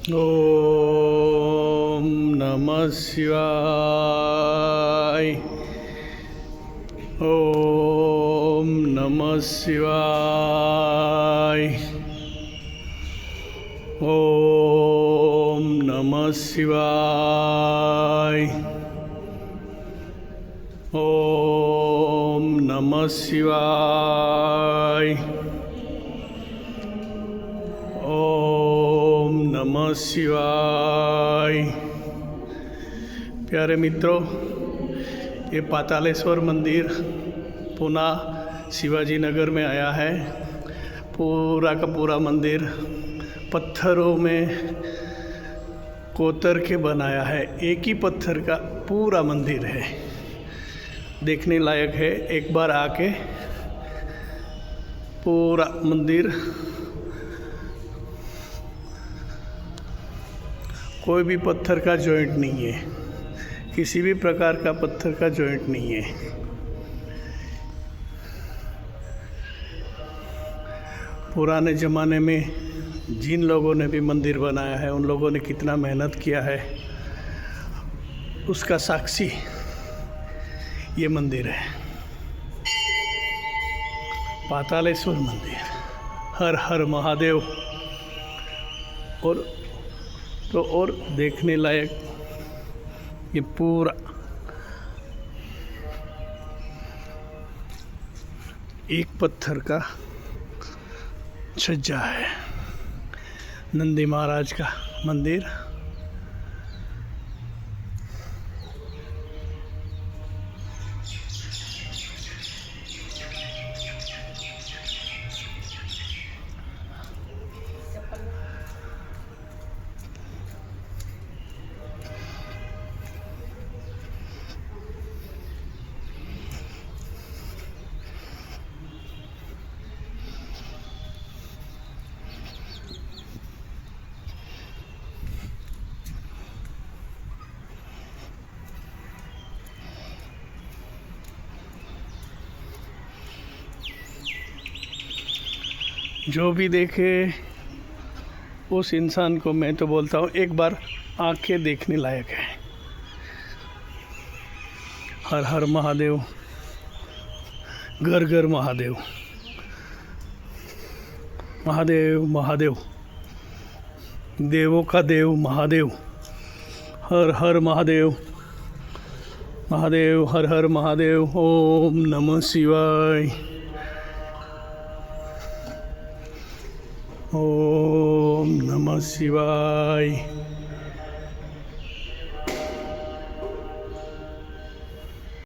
ओम नमः शिवाय। ओम नमः शिवाय। ओम नमः शिवाय। ओम नमः शिवाय। ओम नमः शिवाय। प्यारे मित्रों, ये पातालेश्वर मंदिर पुणे शिवाजी नगर में आया है। पूरा का पूरा मंदिर पत्थरों में कोतर के बनाया है। एक ही पत्थर का पूरा मंदिर है, देखने लायक है। एक बार आके पूरा मंदिर, कोई भी पत्थर का जॉइंट नहीं है, किसी भी प्रकार का पत्थर का जॉइंट नहीं है। पुराने ज़माने में जिन लोगों ने भी मंदिर बनाया है, उन लोगों ने कितना मेहनत किया है, उसका साक्षी ये मंदिर है, पातालेश्वर मंदिर। हर हर महादेव। और देखने लायक ये पूरा एक पत्थर का छज्जा है। नंदी महाराज का मंदिर। जो भी देखे उस इंसान को मैं तो बोलता हूँ, एक बार आंखें देखने लायक है। हर हर महादेव, घर घर महादेव। महादेव महादेव, देवों का देव महादेव। हर हर महादेव। महादेव हर हर महादेव। ओम नमः शिवाय। ओम नमः शिवाय।